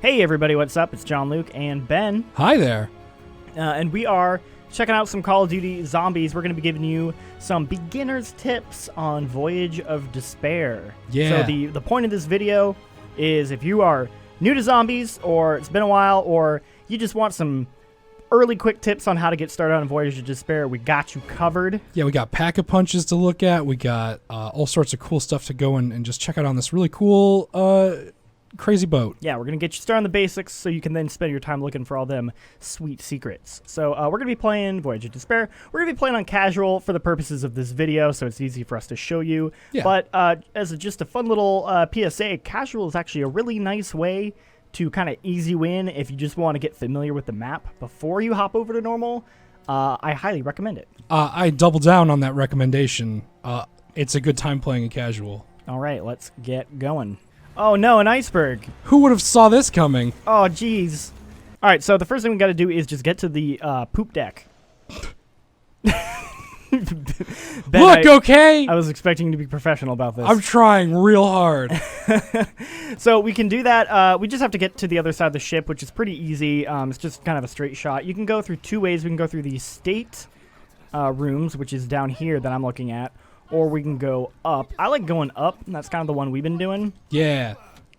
Hey everybody, what's up? It's John, Luke, and Ben. Hi there. And we are checking out some Call of Duty Zombies. We're going to be giving you some beginner's tips on Voyage of Despair. Yeah. So the point of this video is if you are new to zombies, or it's been a while, or you just want some early quick tips on how to get started on Voyage of Despair, we got you covered. Yeah, we got pack-a-punches to look at. We got all sorts of cool stuff to go and just check out on this really cool crazy boat. Yeah, we're going to get you started on the basics so you can then spend your time looking for all them sweet secrets. So we're going to be playing Voyage of Despair. We're going to be playing on casual for the purposes of this video, so it's easy for us to show you. Yeah. But as just a fun little PSA, casual is actually a really nice way to kind of ease you in if you just want to get familiar with the map before you hop over to normal. I highly recommend it. I double down on that recommendation. It's a good time playing a casual. All right, let's get going. Oh no, an iceberg. Who would have saw this coming? Oh, jeez. All right, so the first thing we got to do is just get to the poop deck. Ben, Look, okay? I was expecting you to be professional about this. I'm trying real hard. So we can do that. We just have to get to the other side of the ship, which is pretty easy. It's just kind of a straight shot. You can go through two ways. We can go through the state rooms, which is down here that I'm looking at, or we can go up. I like going up, and that's kind of the one we've been doing. Yeah.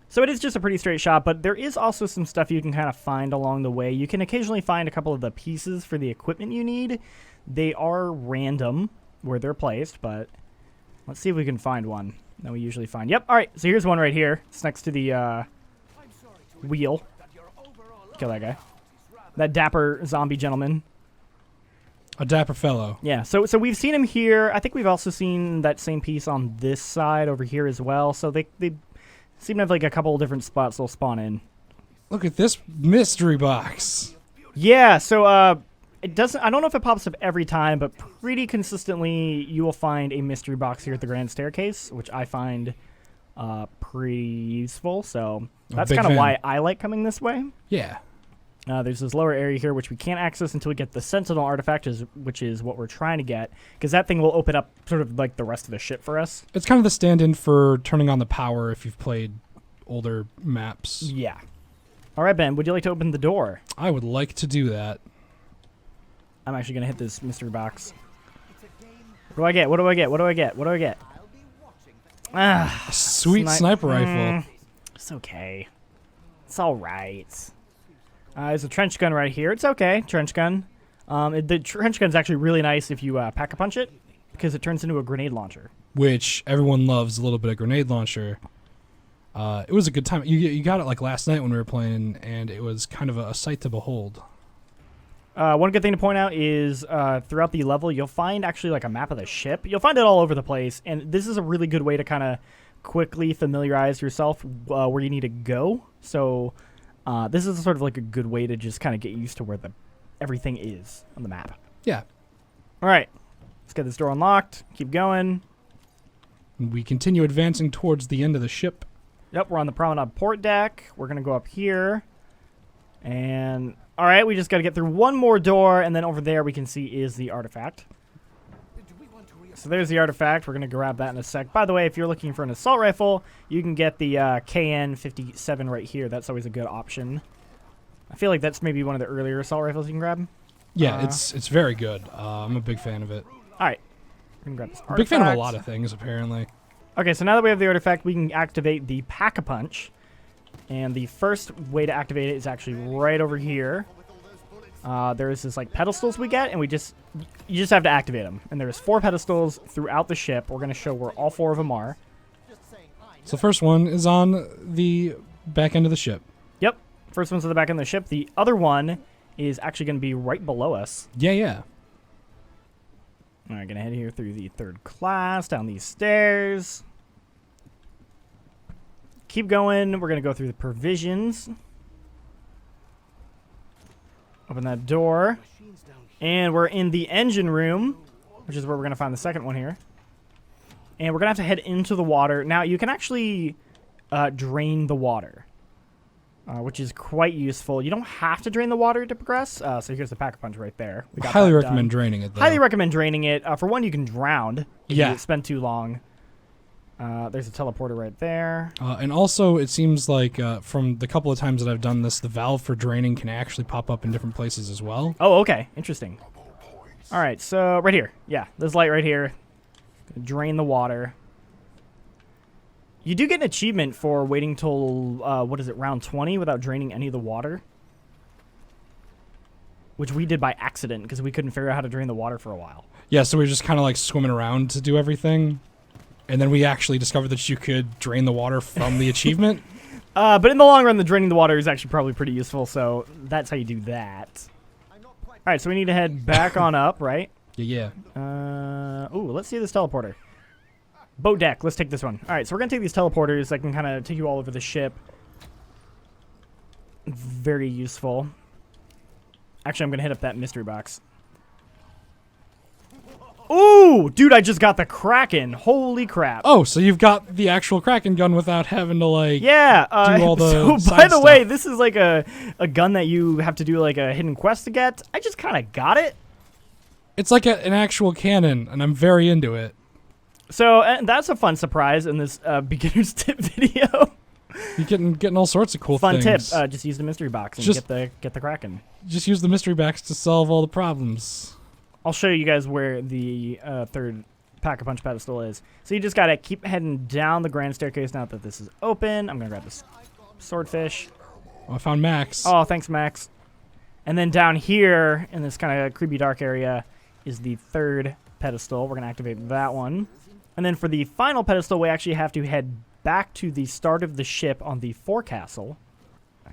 So it is just a pretty straight shot, but there is also some stuff you can kind of find along the way. You can occasionally find a couple of the pieces for the equipment you need. They are random where they're placed, but let's see if we can find one that we usually find. Yep, all right, so here's one right here. It's next to the wheel. Kill that guy. That dapper zombie gentleman. A dapper fellow. Yeah, so we've seen him here. I think we've also seen that same piece on this side over here as well. So they seem to have like a couple of different spots they'll spawn in. Look at this mystery box. Yeah, so it doesn't. I don't know if it pops up every time, but pretty consistently you will find a mystery box here at the Grand Staircase, which I find pretty useful. So that's kind of why I like coming this way. Yeah. There's this lower area here, which we can't access until we get the Sentinel artifact, which is what we're trying to get, because that thing will open up sort of like the rest of the ship for us. It's kind of the stand-in for turning on the power if you've played older maps. Yeah. All right, Ben, would you like to open the door? I would like to do that. I'm actually going to hit this mystery box. What do I get? What do I get? What do I get? What do I get? Ah, A sweet sniper rifle. It's okay. It's all right. There's a trench gun right here. It's okay, trench gun. The trench gun's actually really nice if you pack-a-punch it, because it turns into a grenade launcher. Which everyone loves, a little bit of grenade launcher. It was a good time. You got it like last night when we were playing, and it was kind of a sight to behold. One good thing to point out is throughout the level, you'll find actually like a map of the ship. You'll find it all over the place, and this is a really good way to kind of quickly familiarize yourself where you need to go. So this is sort of like a good way to just kind of get used to where everything is on the map. Yeah. All right, let's get this door unlocked. Keep going. We continue advancing towards the end of the ship. Yep, we're on the promenade port deck. We're going to go up here. And, all right, we just got to get through one more door, and then over there we can see is the artifact. So there's the artifact. We're going to grab that in a sec. By the way, if you're looking for an assault rifle, you can get the KN-57 right here. That's always a good option. I feel like that's maybe one of the earlier assault rifles you can grab. Yeah, it's very good. I'm a big fan of it. All right. We can grab this artifact. Big fan of a lot of things, apparently. Okay, so now that we have the artifact, we can activate the Pack-a-Punch. And the first way to activate it is actually right over here. There's this like pedestals we get, and you just have to activate them. And there's 4 pedestals throughout the ship. We're going to show where all 4 of them are. So the first one is on the back end of the ship. Yep, first one's at the back end of the ship. The other one is actually going to be right below us. Yeah. All right, going to head here through the 3rd class, down these stairs. Keep going. We're going to go through the provisions. Open that door. And we're in the engine room, which is where we're going to find the second one here. And we're going to have to head into the water. Now, you can actually drain the water, which is quite useful. You don't have to drain the water to progress. So here's the Pack-a-Punch right there. We got highly recommend draining it, though. Highly recommend draining it. For one, you can drown if you spend too long. There's a teleporter right there. And also, it seems like from the couple of times that I've done this, the valve for draining can actually pop up in different places as well. Oh, okay. Interesting. All right, so right here. Yeah, this light right here. Drain the water. You do get an achievement for waiting till, what is it, round 20 without draining any of the water. Which we did by accident because we couldn't figure out how to drain the water for a while. Yeah, so we were just kind of like swimming around to do everything. And then we actually discovered that you could drain the water from the achievement. But in the long run, the draining the water is actually probably pretty useful, so that's how you do that. Alright, so we need to head back on up, right? Yeah. Ooh, let's see this teleporter. Boat deck, let's take this one. Alright, so we're going to take these teleporters that can kind of take you all over the ship. Very useful. Actually, I'm going to hit up that mystery box. Ooh, dude, I just got the Kraken. Holy crap. Oh, so you've got the actual Kraken gun without having to, like, yeah, do all the so by the side way, stuff. this is like a gun that you have to do like a hidden quest to get. I just kind of got it. It's like an actual cannon, and I'm very into it. So that's a fun surprise in this beginner's tip video. You're getting all sorts of cool Fun things. tip, just use the mystery box and Just- get the Kraken. Just use the mystery box to solve all the problems. I'll show you guys where the third Pack-a-Punch pedestal is. So you just gotta keep heading down the grand staircase now that this is open. I'm gonna grab this swordfish. Oh, I found Max. Oh, thanks, Max. And then down here in this kind of creepy dark area is the third pedestal. We're gonna activate that one. And then for the final pedestal, we actually have to head back to the start of the ship on the forecastle.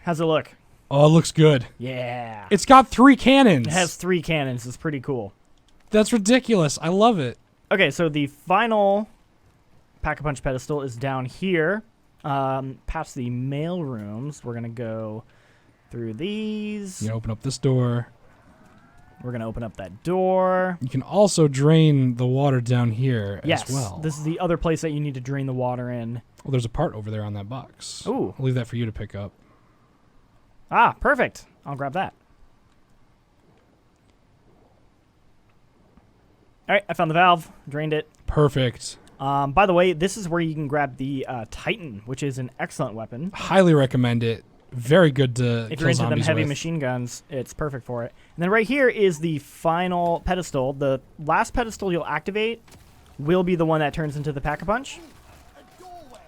How's it look? Oh, it looks good. Yeah. It's got 3 cannons. It has 3 cannons. It's pretty cool. That's ridiculous. I love it. Okay, so the final Pack-a-Punch pedestal is down here, past the mail rooms. We're going to go through these. You can open up this door. We're going to open up that door. You can also drain the water down here Yes, as well. this is the other place that you need to drain the water in. Well, there's a part over there on that box. Ooh. I'll leave that for you to pick up. Ah, perfect. I'll grab that. All right, I found the valve, drained it. Perfect. By the way, this is where you can grab the Titan, which is an excellent weapon. Highly recommend it. Very good to If kill you're into them zombies heavy with. machine guns, it's perfect for it. And then right here is the final pedestal. The last pedestal you'll activate will be the one that turns into the Pack-a-Punch.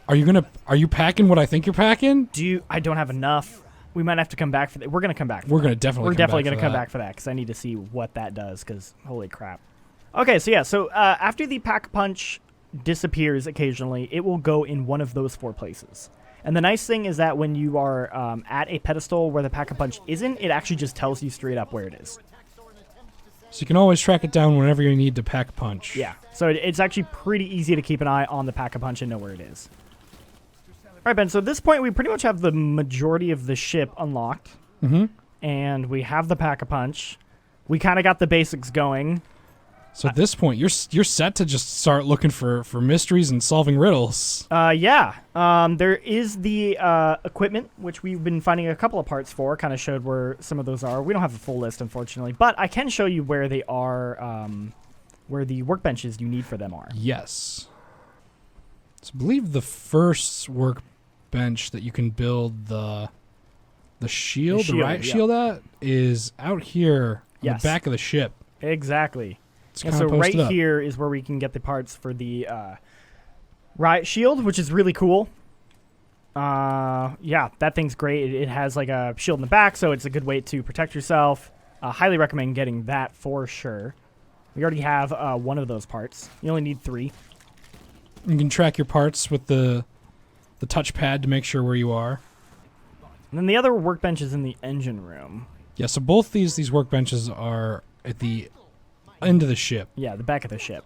Are you packing what I think you're packing? I don't have enough. We might have to come back for that. We're going to come back for We're that. going to definitely We're come definitely back going to for come that. back for that because I need to see what that does because holy crap. Okay, so yeah, after the Pack-a-Punch disappears occasionally, it will go in one of those 4 places. And the nice thing is that when you are at a pedestal where the Pack-a-Punch isn't, it actually just tells you straight up where it is. So you can always track it down whenever you need to pack a punch. Yeah, so it's actually pretty easy to keep an eye on the Pack-a-Punch and know where it is. All right, Ben, so at this point, we pretty much have the majority of the ship unlocked. Mm-hmm. And we have the Pack-a-Punch. We kind of got the basics going. So at this point, you're set to just start looking for mysteries and solving riddles. Yeah. There is the equipment, which we've been finding a couple of parts for. Kind of showed where some of those are. We don't have a full list, unfortunately. But I can show you where they are, where the workbenches you need for them are. Yes. So I believe the first workbench that you can build the shield, the riot yeah. shield at, is out here on Yes. the back of the ship. Exactly. It's And kind so of right posted up. here is where we can get the parts for the riot shield, which is really cool. Yeah, that thing's great. It has like a shield in the back, so it's a good way to protect yourself. Highly recommend getting that for sure. We already have one of those parts. You only need 3. You can track your parts with the touchpad to make sure where you are. And then the other workbench is in the engine room. Yeah, so both these workbenches are at the end of the ship. Yeah, the back of the ship.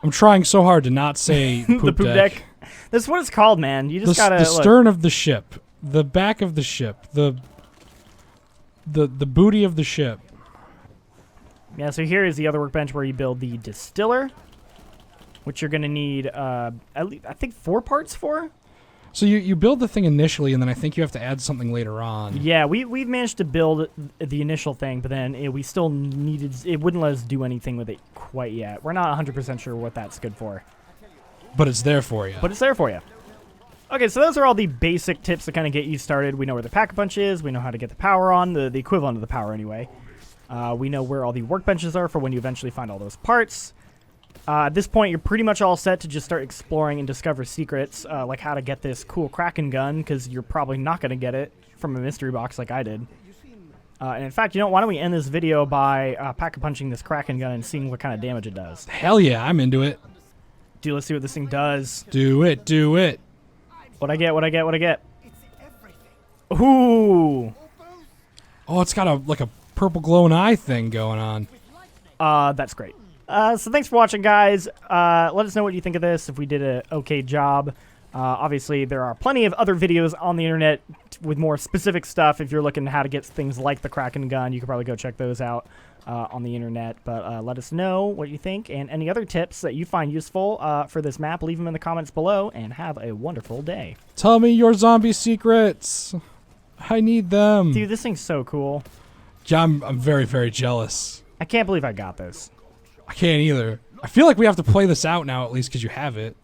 I'm trying so hard to not say poop the poop deck. That's what it's called, man. You just gotta the look. stern of the ship, the back of the ship, the booty of the ship. Yeah, so here is the other workbench where you build the distiller, which you're gonna need at least, I think 4 parts for. So you build the thing initially, and then I think you have to add something later on. Yeah, we've managed to build the initial thing, but then we still needed. It wouldn't let us do anything with it quite yet. We're not 100% sure what that's good for. But it's there for you. But it's there for you. Okay, so those are all the basic tips to kind of get you started. We know where the pack-a-punch is. We know how to get the power on, the equivalent of the power anyway. We know where all the workbenches are for when you eventually find all those parts. At this point, you're pretty much all set to just start exploring and discover secrets, like how to get this cool Kraken gun, because you're probably not going to get it from a mystery box like I did. And in fact, why don't we end this video by pack-a-punching this Kraken gun and seeing what kind of damage it does. Hell yeah, I'm into it. Dude, let's see what this thing does. Do it, do it. What'd I get? What'd I get? What'd I get? Ooh. Oh, it's got a purple glowing eye thing going on. That's great. So thanks for watching, guys. Let us know what you think of this, if we did an okay job. Obviously, there are plenty of other videos on the internet with more specific stuff. If you're looking at how to get things like the Kraken gun, you could probably go check those out on the internet. But let us know what you think and any other tips that you find useful for this map. Leave them in the comments below, and have a wonderful day. Tell me your zombie secrets. I need them. Dude, this thing's so cool. I'm very, very jealous. I can't believe I got this. I can't either. I feel like we have to play this out now, at least, because you have it.